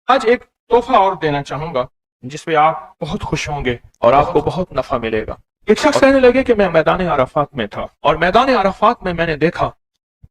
آج ایک تحفہ اور دینا چاہوں گا جس پہ آپ بہت خوش ہوں گے اور آپ کو بہت نفع ملے گا۔ ایک شخص کہنے لگے کہ میں میدان عرفات میں تھا اور میدان عرفات میں نے دیکھا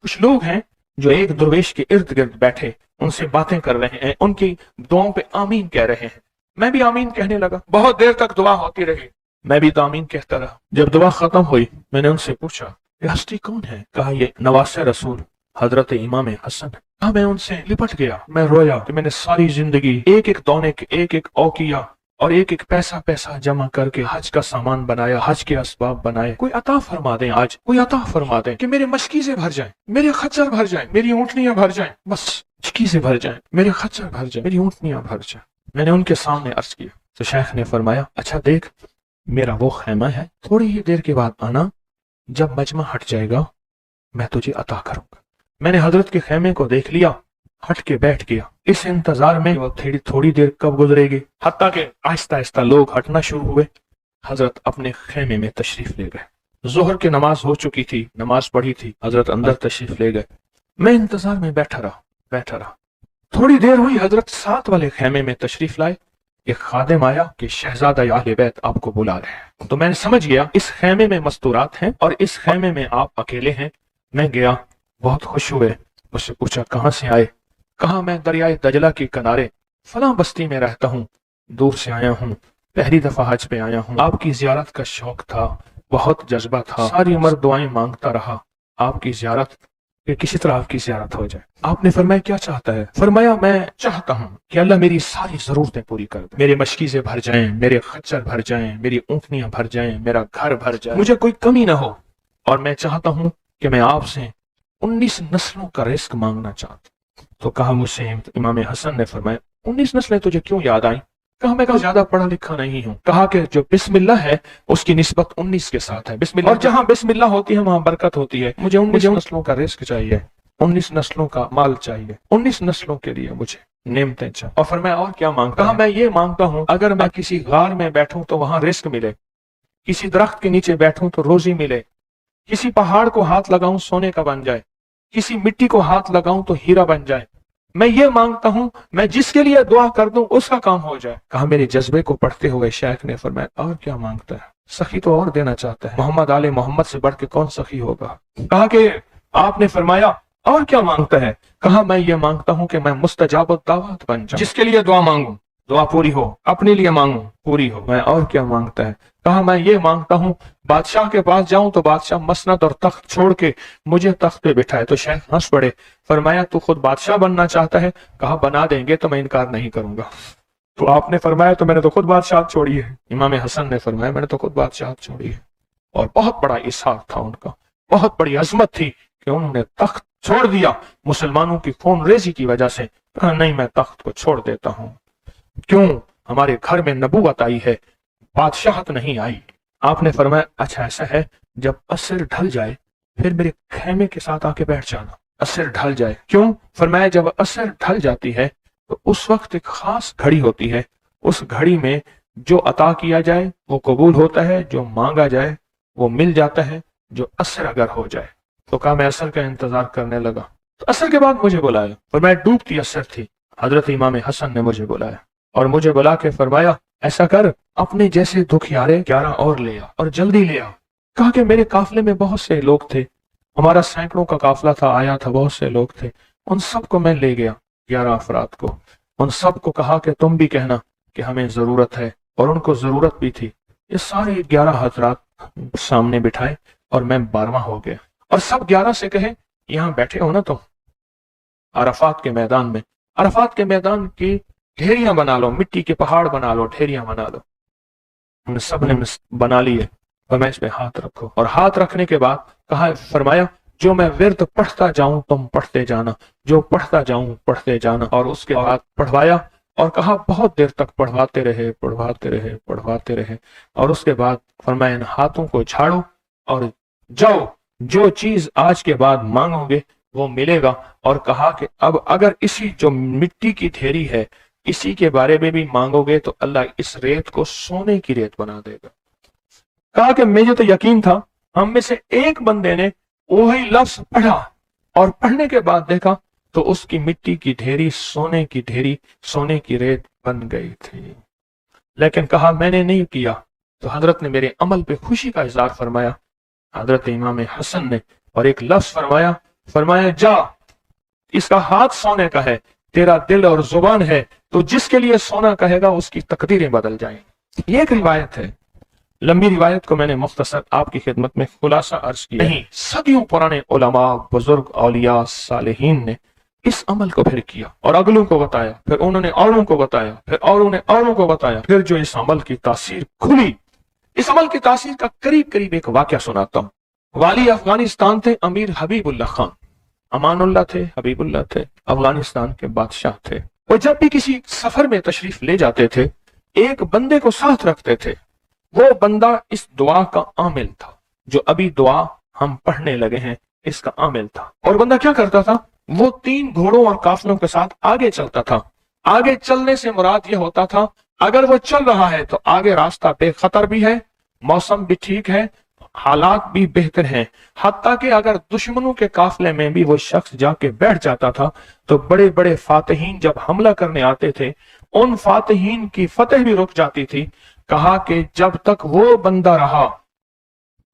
کچھ لوگ ہیں جو ایک درویش کے ارد گرد بیٹھے ان سے باتیں کر رہے ہیں، ان کی دعاؤں پہ آمین کہہ رہے ہیں۔ میں بھی آمین کہنے لگا، بہت دیر تک دعا ہوتی رہی، میں بھی تو آمین کہتا رہا۔ جب دعا ختم ہوئی میں نے ان سے پوچھا یہ ہستی کون ہے؟ کہا یہ نواسہ رسول حضرت امام حسن۔ کہا میں ان سے لپٹ گیا، میں رویا کہ میں نے ساری زندگی ایک ایک دونے کے ایک ایک اوقیہ اور ایک ایک پیسہ جمع کر کے حج کا سامان بنایا، حج کے اسباب بنائے۔ کوئی عطا فرما دیں، آج کوئی عطا فرما دیں کہ میرے مشکیزیں بھر جائیں، میرے خچر بھر جائیں، میری اونٹنیاں بھر جائیں، بس مشکیزیں بھر جائیں، میرے خچر بھر جائیں، میری اونٹنیاں بھر جائیں۔ میں نے ان کے سامنے عرض کیا تو شیخ نے فرمایا اچھا دیکھ میرا وہ خیمہ ہے، تھوڑی ہی دیر کے بعد آنا، جب مجمع ہٹ جائے گا میں تجھے عطا کروں گا۔ میں نے حضرت کے خیمے کو دیکھ لیا، ہٹ کے بیٹھ گیا، اس انتظار میں وہ تھوڑی دیر کب گزرے گی، حتیٰ کہ آہستہ آہستہ لوگ ہٹنا شروع ہوئے۔ حضرت اپنے خیمے میں تشریف لے گئے، ظہر کی نماز ہو چکی تھی، نماز پڑھی تھی، حضرت اندر تشریف لے گئے۔ میں انتظار میں بیٹھا رہا۔ تھوڑی دیر ہوئی، حضرت ساتھ والے خیمے میں تشریف لائے۔ ایک خادم آیا کہ شہزادہ اہل بیت آپ کو بلا رہے ہیں۔ تو میں نے سمجھ گیا اس خیمے میں مستورات ہیں اور اس خیمے میں آپ اکیلے ہیں۔ میں گیا، بہت خوش ہوئے، اس سے پوچھا کہاں سے آئے؟ کہا میں دریائے دجلہ کے کنارے فلاں بستی میں رہتا ہوں، دور سے آیا ہوں، پہلی دفعہ حج پہ آیا ہوں، آپ کی زیارت کا شوق تھا، بہت جذبہ تھا، ساری عمر دعائیں مانگتا رہا آپ کی زیارت، کہ کسی طرح آپ کی زیارت ہو جائے۔ آپ نے فرمایا کیا چاہتا ہے؟ فرمایا میں چاہتا ہوں کہ اللہ میری ساری ضرورتیں پوری کر دے، میرے مشکیزیں بھر جائیں، میرے خچر بھر جائیں، میری اونٹنیاں بھر جائیں، میرا گھر بھر جائے، مجھے کوئی کمی نہ ہو، اور میں چاہتا ہوں کہ میں آپ سے 19 نسلوں کا رزق مانگنا چاہتا ہوں۔ تو کہا مجھ سے امام حسن نے فرمایا 19 نسلیں تجھے کیوں یاد آئیں؟ کہا میں زیادہ پڑھا لکھا نہیں ہوں۔ کہا کہ جو بسم اللہ ہے اس کی نسبت 19 کے ساتھ ہے، بسم اللہ، اور جہاں بسم اللہ ہوتی ہے وہاں برکت ہوتی ہے۔ مجھے 19 نسلوں کا رزق چاہیے، 19 نسلوں کا مال چاہیے، 19 نسلوں کے لیے مجھے نعمتیں چاہیے۔ اور فرمایا اور کیا مانگتا؟ کہا میں یہ مانگتا ہوں اگر میں کسی غار میں بیٹھوں تو وہاں رزق ملے، کسی درخت کے نیچے بیٹھوں تو روزی ملے، کسی پہاڑ کو ہاتھ لگاؤں سونے کا بن جائے، کسی مٹی کو ہاتھ لگاؤں تو ہیرا بن جائے۔ میں یہ مانگتا ہوں میں جس کے لیے دعا کر دوں اس کا کام ہو جائے۔ کہا میرے جذبے کو پڑھتے ہوئے شیخ نے فرمایا اور کیا مانگتا ہے؟ سخی تو اور دینا چاہتا ہے، محمد آل محمد سے بڑھ کے کون سخی ہوگا؟ کہا کہ آپ نے فرمایا اور کیا مانگتا ہے؟ کہا میں یہ مانگتا ہوں کہ میں مستجاب الدعوات بن جاؤں، جس کے لیے دعا مانگوں دعا پوری ہو، اپنے لیے مانگوں پوری ہو۔ میں اور کیا مانگتا ہے؟ کہا میں یہ مانگتا ہوں بادشاہ کے پاس جاؤں تو بادشاہ مسند اور تخت چھوڑ کے مجھے تخت پہ بٹھائے۔ تو شیخ ہنس پڑے، فرمایا تو خود بادشاہ بننا چاہتا ہے؟ کہا بنا دیں گے تو میں انکار نہیں کروں گا۔ تو آپ نے فرمایا تو میں نے تو خود بادشاہت چھوڑی ہے۔ امام حسن نے فرمایا میں نے تو خود بادشاہت چھوڑی ہے۔ اور بہت بڑا اصرار تھا ان کا، بہت بڑی عظمت تھی کہ انہوں نے تخت چھوڑ دیا مسلمانوں کی خون ریزی کی وجہ سے۔ کہا نہیں میں تخت کو چھوڑ دیتا ہوں، کیوں؟ ہمارے گھر میں نبوت آئی ہے، بادشاہت نہیں آئی۔ آپ نے فرمایا اچھا ایسا ہے، جب عصر ڈھل جائے پھر میرے خیمے کے ساتھ آ کے بیٹھ جانا۔ عصر ڈھل جائے کیوں؟ فرمایا جب عصر ڈھل جاتی ہے تو اس وقت ایک خاص گھڑی ہوتی ہے، اس گھڑی میں جو عطا کیا جائے وہ قبول ہوتا ہے، جو مانگا جائے وہ مل جاتا ہے، جو عصر اگر ہو جائے۔ تو کہا میں عصر کا انتظار کرنے لگا، تو عصر کے بعد مجھے بلایا، فرمایا ڈوبتی عصر تھی، حضرت امام حسن نے مجھے بلایا اور مجھے بلا کے فرمایا ایسا کر اپنے جیسے دکھیارے 11 اور لے آ اور جلدی لے آ۔ کہا کہ میرے قافلے میں بہت سے لوگ تھے، ہمارا سینکڑوں کا قافلہ تھا، آیا تھا، بہت سے لوگ تھے، ان سب کو میں لے گیا، 11 افراد کو، ان سب کو کہا کہ تم بھی کہنا کہ ہمیں ضرورت ہے، اور ان کو ضرورت بھی تھی۔ یہ سارے 11 حضرات سامنے بٹھائے اور میں 12واں ہو گیا، اور سب 11 سے کہے یہاں بیٹھے ہو نا تم عرفات کے میدان میں، عرفات کے میدان کی ڈھیریاں بنا لو، مٹی کے پہاڑ بنا لو، ڈھیریاں بنا لو۔ ہم سب نے بنا لیے، اور میں اس پہ ہاتھ رکھو، اور ہاتھ رکھنے کے بعد کہا فرمایا جو میں ورد پڑھتا جاؤں تم پڑھتے جانا، جو پڑھتا جاؤں پڑھتے جانا۔ اور اس کے بعد پڑھوایا اور کہا بہت دیر تک پڑھواتے رہے پڑھواتے رہے پڑھواتے رہے، اور اس کے بعد فرمایا ان ہاتھوں کو جھاڑو اور جاؤ، جو چیز آج کے بعد مانگو گے وہ ملے گا۔ اور کہا کہ اب اگر اسی جو مٹی کی ڈھیری ہے اسی کے بارے میں بھی مانگو گے تو اللہ اس ریت کو سونے کی ریت بنا دے گا۔ کہا کہ مجھے تو یقین تھا، ہم میں سے ایک بندے نے وہی لفظ پڑھا اور پڑھنے کے بعد دیکھا तो उसकी मिट्टी की ढेरी सोने की ढेरी, सोने की रेत बन गई थी। लेकिन कहा मैंने नहीं किया। तो हजरत ने मेरे अमल पे खुशी का इजहार फरमाया, हजरत इमाम हसन ने, और एक लफ्ज फरमाया, फरमाया जा, इसका हाथ सोने का है, तेरा दिल और जुबान है, तो जिसके लिए सोना कहेगा उसकी तकदीरें बदल जाएंगी। ये एक रिवायत है। लंबी रिवायत को मैंने मुख्तसर आपकी खिदमत में खुलासा अर्ज किया। नहीं, सदियों पुराने उलमा, बुजुर्ग, औलिया, सालिहीन ने इस अमल को फिर किया और अगलों को बताया, फिर उन्होंने औरों को बताया, फिर औरों ने औरों को बताया, फिर जो इस अमल की तासीर खुली, इस अमल की तासीर का करीब करीब एक वाक्य सुनाता हूँ। वाली अफगानिस्तान थे अमीर हबीबुल्लाह खान, अमानुल्लाह थे, हबीबुल्लाह थे, अफगानिस्तान के बादशाह थे। वो जब भी किसी सफर में तशरीफ ले जाते थे, एक बंदे को साथ रखते थे। वो बंदा इस दुआ का आमिल था, जो अभी दुआ हम पढ़ने लगे हैं इसका आमिल था। और बंदा क्या करता था, वो 3 घोड़ों और काफिलों के साथ आगे चलता था। आगे चलने से मुराद यह होता था, अगर वो चल रहा है तो आगे रास्ता बेखतर भी है, मौसम भी ठीक है, हालात भी बेहतर हैं। हत्ता कि अगर दुश्मनों के काफिले में भी वो शख्स जाके बैठ जाता था, तो बड़े बड़े फातिहीन जब हमला करने आते थे, उन फातिहीन की फतेह भी रुक जाती थी। कहा कि जब तक वो बंदा रहा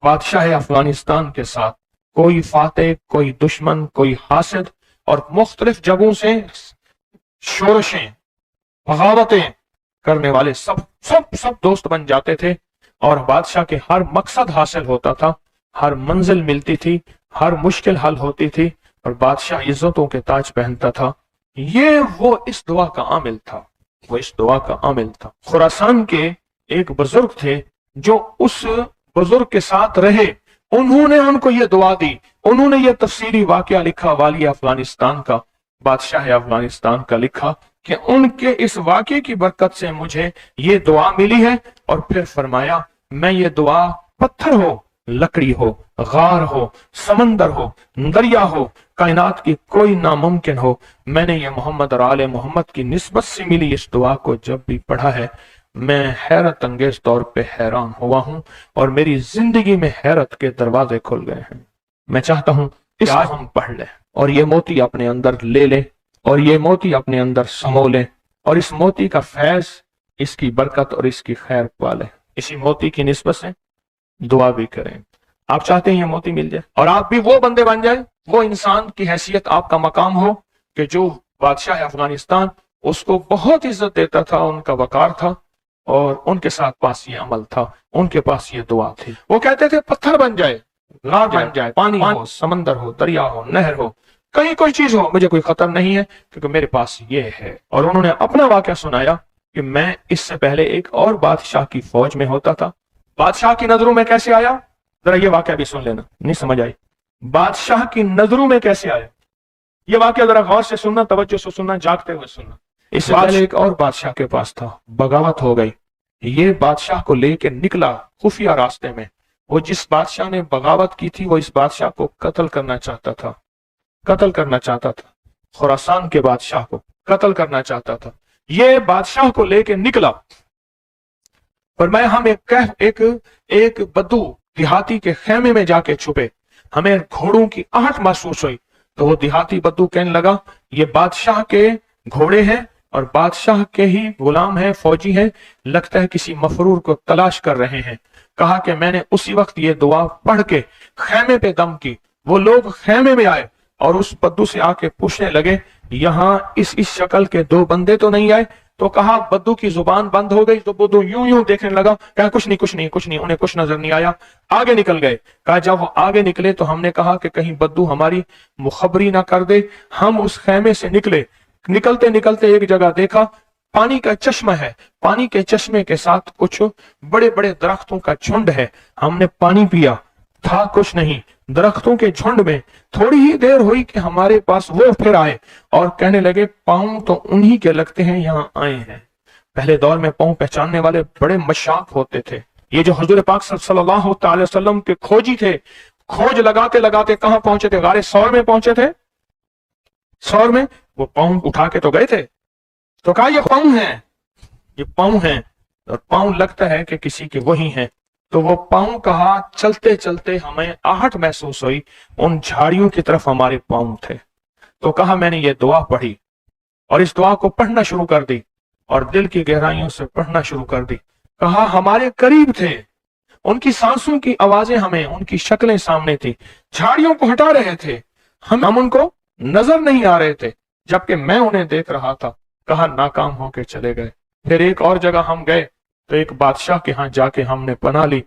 बादशाह अफगानिस्तान के साथ, कोई फातेह, कोई दुश्मन, कोई हासिद और मुख्तलिफ जगहों से शोरशें, बगावतें करने वाले सब सब सब दोस्त बन जाते थे, और बादशाह के हर मकसद हासिल होता था, हर मंजिल मिलती थी, हर मुश्किल हल होती थी, और बादशाह इज्जतों के ताज पहनता था। ये वो इस दुआ का आमिल था, वो इस दुआ का आमिल था। खुरासान के एक बुजुर्ग थे जो उस बुजुर्ग के साथ रहे, उन्होंने उनको ये दुआ दी, उन्होंने ये तफसीरी वाकया लिखा, वाली अफगानिस्तान का, बादशाह अफगानिस्तान का लिखा कि उनके इस वाकये की बरकत से मुझे ये दुआ मिली है। और फिर फरमाया, मैं ये दुआ पत्थर हो, लकड़ी हो, गार हो, समंदर हो, दरिया हो, कायनात की कोई नामुमकिन हो, मैंने ये मोहम्मद और आले मोहम्मद की निस्बत से मिली इस दुआ को जब भी पढ़ा है, मैं हैरत अंगेज तौर पे हैरान हुआ हूं, और मेरी जिंदगी में हैरत के दरवाजे खुल गए हैं। मैं चाहता हूं कि आज हम पढ़ लें और ये मोती अपने अंदर ले लें, और ये मोती अपने अंदर समो लें, और इस मोती का फैज, इसकी बरकत और इसकी खैर पालें। इसी मोती की निस्बत से दुआ भी करें। आप चाहते हैं ये मोती मिल जाए और आप भी वो बंदे बन जाए, वो इंसान की हैसियत, आपका मकाम हो कि जो बादशाह अफगानिस्तान उसको बहुत इज्जत देता था, उनका वकार था, और उनके साथ पास ये अमल था, उनके पास ये दुआ थी। वो कहते थे पत्थर बन जाए, गार बन जाए, पानी हो, समंदर हो, दरिया हो, नहर हो, कहीं कोई चीज हो, मुझे कोई खतर नहीं है क्योंकि मेरे पास ये है। और उन्होंने अपना वाकया सुनाया कि मैं इससे पहले एक और बादशाह की फौज में होता था। बादशाह की नजरों में कैसे आया, जरा ये वाकया भी सुन लेना, नहीं समझ आई। बादशाह की नजरों में कैसे आया, ये वाकया जरा गौर से सुनना, तवज्जो से सुनना, जागते हुए सुनना। इससे पहले एक और बादशाह के पास था, बगावत हो गई, ये बादशाह को लेके निकला खुफिया रास्ते में। वो जिस बादशाह ने बगावत की थी, वो इस बादशाह को कत्ल करना चाहता था, कत्ल करना चाहता था, खुरासान के बादशाह को कत्ल करना चाहता था। ये बादशाह को लेके निकला, पर मैं हम एक बद्दू देहाती के खेमे में जाके छुपे, हमें घोड़ों की आहट महसूस हुई। तो वो देहाती बद्दू कहने लगा, ये बादशाह के घोड़े हैं और बादशाह के ही गुलाम हैं, फौजी हैं, लगता है किसी मफरूर को तलाश कर रहे हैं। कहा कि मैंने उसी वक्त ये दुआ पढ़ के खेमे पे दम की। वो लोग खेमे में आए और उस बद्दू से आके पूछने लगे, यहाँ इस शक्ल के 2 बंदे तो नहीं आए? तो कहा, बद्दू की जुबान बंद हो गई। तो बद्दू यूं देखने लगा, कहा कुछ नहीं, उन्हें कुछ नजर नहीं आया, आगे निकल गए। कहा जब वो आगे निकले तो हमने कहा कि कहीं बद्दू हमारी मुखबरी ना कर दे। हम उस खेमे से निकले, निकलते निकलते एक जगह देखा, पानी का चश्मा है, पानी के चश्मे के साथ कुछ बड़े बड़े दरख्तों का झुंड है। हमने पानी पिया, था कुछ नहीं, दरख्तों के झुंड में। थोड़ी ही देर हुई कि हमारे पास वो फिर आए और कहने लगे, पांव तो उन्हीं के लगते हैं, यहाँ आए हैं। पहले दौर में पांव पहचानने वाले बड़े मशाक होते थे। ये जो हुजूर पाक सल्लल्लाहु अलैहि वसल्लम के खोजी थे, खोज लगाते लगाते कहां पहुंचे थे? गारे सौर में पहुंचे थे। सौर में वो पांव उठा के तो गए थे, तो कहा ये पांव है, ये पांव है, और पांव लगता है कि किसी के वही हैं। तो वो पांव कहा, चलते चलते हमें आहट महसूस हुई, उन झाड़ियों की तरफ हमारे पांव थे। तो कहा मैंने ये दुआ पढ़ी और इस दुआ को पढ़ना शुरू कर दी और दिल की गहराइयों से पढ़ना शुरू कर दी। कहा हमारे करीब थे, उनकी सांसों की आवाजें हमें, उनकी शक्लें सामने थी, झाड़ियों को हटा रहे थे, हम उनको नजर नहीं आ रहे थे, जबकि मैं उन्हें देख रहा था। कहा नाकाम होके चले गए। फिर एक और जगह हम गए तो एक बादशाह के यहाँ जाके हमने पनाह ली।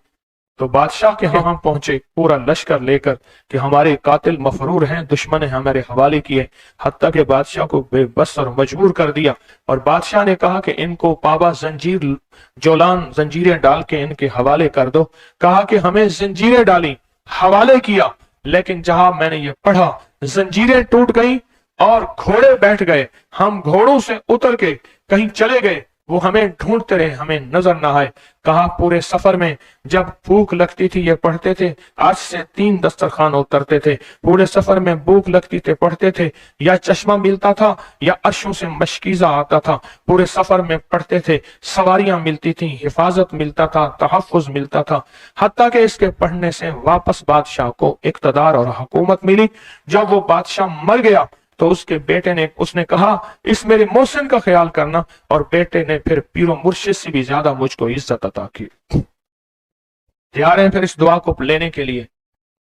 तो बादशाह के यहाँ हम पहुंचे पूरा लश्कर लेकर कि हमारे कातिल मफरूर हैं, दुश्मन ने हमारे हवाले किए। हत्ता के बादशाह को बेबस और मजबूर कर दिया और बादशाह ने कहा कि इनको पाबा जंजीर जोलान जंजीरें डाल के इनके हवाले कर दो। कहा कि हमें जंजीरें डाली, हवाले किया, लेकिन जहां मैंने ये पढ़ा जंजीरें टूट गई और घोड़े बैठ गए। हम घोड़ों से उतर के कहीं चले गए, वो हमें ढूंढते रहे, हमें नजर ना आए। कहा पूरे सफर में जब भूख लगती थी ये पढ़ते थे, आज से 3 दस्तरखान उतरते थे। पूरे सफर में भूख लगती थे पढ़ते थे, या चश्मा मिलता था या अर्शों से मशकीजा आता था। पूरे सफर में पढ़ते थे, सवारियां मिलती थी, हिफाजत मिलता था, तहफ़्फ़ुज़ मिलता था। हत्ता के इसके पढ़ने से वापस बादशाह को इक़्तिदार और हुकूमत मिली। जब वो बादशाह मर गया तो उसके बेटे ने, उसने कहा इस मेरे मोहसिन का ख्याल करना, और बेटे ने फिर पीरो मुर्शिद से भी ज्यादा मुझको इज्जत अता की। तैयार हैं फिर इस दुआ को लेने के लिए,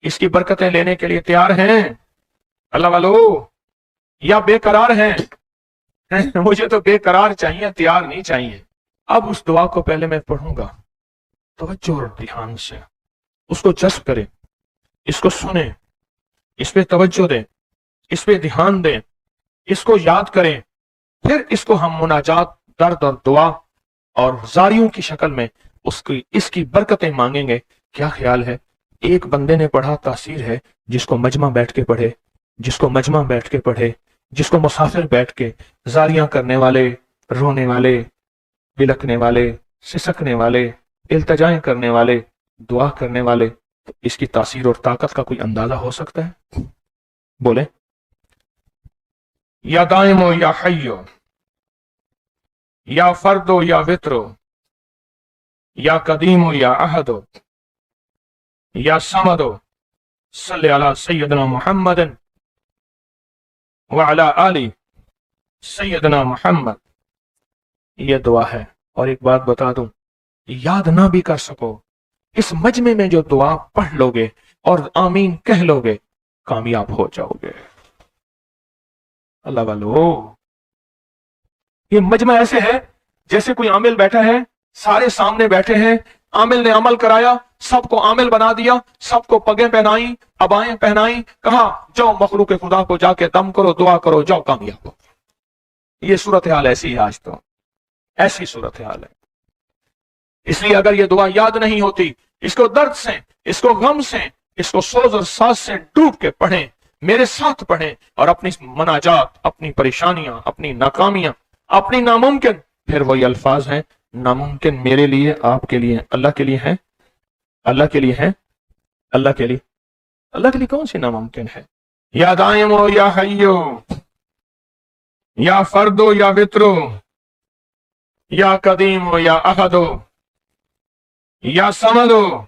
इसकी बरकतें लेने के लिए तैयार हैं अल्लाह वालो, या बेकरार हैं? मुझे तो बेकरार चाहिए, तैयार नहीं चाहिए। अब उस दुआ को पहले मैं पढ़ूंगा, तवज्जो और ध्यान से उसको जज्ब करें, इसको सुने, इस पे तवज्जो दें, इस पे ध्यान दें, इसको याद करें। फिर इसको हम मुनाजात, दर्द और दुआ और जारियों की शक्ल में उसकी इसकी बरकतें मांगेंगे। क्या ख्याल है? एक बंदे ने पढ़ा, तासीर है। जिसको मजमा बैठ के पढ़े, जिसको मजमा बैठ के पढ़े, जिसको मुसाफिर बैठ के, जारियां करने वाले, रोने वाले, बिलखने वाले, सिसकने वाले, इल्तजाएं करने वाले, दुआ करने वाले, तो इसकी तासीर और ताकत का कोई अंदाजा हो सकता है? बोले या दाइमो या हय्यो, या फर्दो या वित्रो, या कदीमो या अहदो, या समदो, सल्ली अला सय्यदना मुहम्मदन व अला आलि सय्यदना मुहम्मद। ये दुआ है। और एक बात बता दूं, याद ना भी कर सको, इस मजमे में जो दुआ पढ़ लोगे और आमीन कह लोगे, कामयाब हो जाओगे। अल्लाह वालो, ये मजमा ऐसे है जैसे कोई आमिल बैठा है, सारे सामने बैठे हैं, आमिल ने अमल कराया, सबको आमिल बना दिया, सबको पगें पहनाई, अबाएं पहनाई, कहा जाओ मखलूक खुदा को जाके दम करो, दुआ करो, जाओ कामयाब हो। ये सूरत हाल ऐसी है, आज तो ऐसी सूरत हाल है। इसलिए अगर ये दुआ याद नहीं होती, इसको दर्द से, इसको गम से, इसको सोज और साज से डूब के पढ़ें, मेरे साथ पढ़ें, और अपनी मनाजात, अपनी परेशानियां, अपनी नाकामियां, अपनी नामुमकिन, फिर वही अल्फाज हैं, नामुमकिन मेरे लिए, आपके लिए, अल्लाह के लिए है, अल्लाह के लिए है, अल्लाह के लिए, अल्लाह के लिए कौन सी नामुमकिन है? या दाइमो या हय्यो, या फर्दो या वित्रो, या कदीमो या अहदो, या समदो,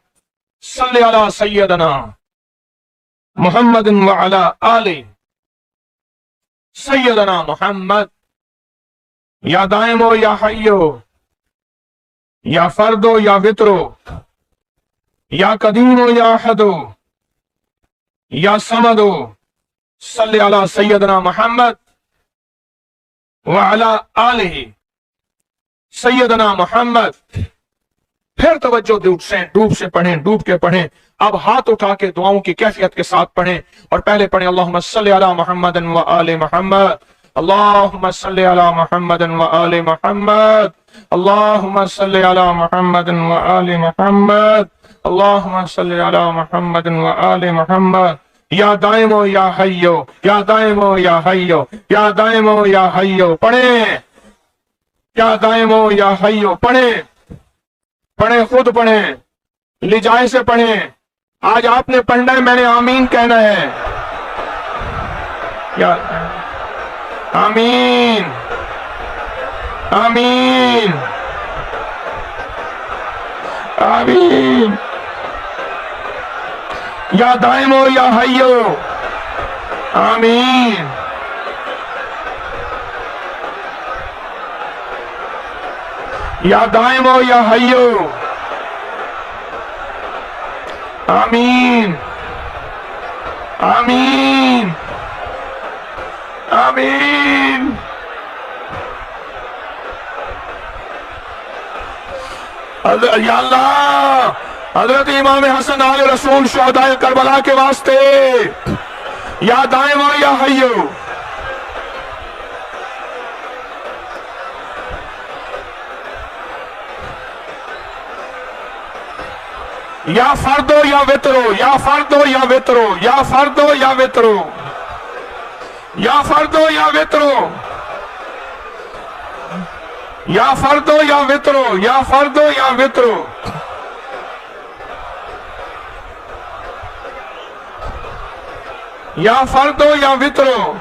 सल्ली अला सय्यदना मुहम्मदिन व अला आलि सय्यदना मुहम्मद। या दाइमो या हय्यो, या फर्दो या वित्रो, या कदीमो या अहदो, या समदो, सल्ली अला सय्यदना मुहम्मद व अला आलिहि सय्यदना मुहम्मद। फिर तवज्जो डूब से पढ़ें, डूब के पढ़ें। अब हाथ उठा के दुआओं की कैफियत के साथ पढ़ें, और पहले पढ़ें अल्लाहुम्मा सल्ली अला मुहम्मदिन व आले मुहम्मद, अल्लाहुम्मा सल्ली अला मुहम्मदिन व आले मुहम्मद, अल्लाहुम्मा सल्ली अला मुहम्मदिन व आले मुहम्मद, अल्लाहुम्मा सल्ली अला मुहम्मदिन व आले मुहम्मद। या दाइमो या हय्यो, या दाइमो या हय्यो, या दाइमो या हय्यो, पढ़ें, या दाइमो या हय्यो, पढ़ें, पढ़ें, खुद पढ़ें, लिजाए से पढ़ें। आज आपने पढ़ना है, मैंने आमीन कहना है। क्या? आमीन, आमीन, आमीन। या दाइमो या हय्यो, आमीन, یا دائم ہو یا حیو. آمین آمین آمین. یا اللہ حضرت امام حسن آل رسول شہداء کربلا کے واسطے یا دائم ہو یا حیو. یا فردو یا وطرو یا فردو یا وطرو یا فردو یا وطرو یا فردو یا وطرو یا فردو یا وطرو یا فردو یا وطرو. یا فردو یا وطرو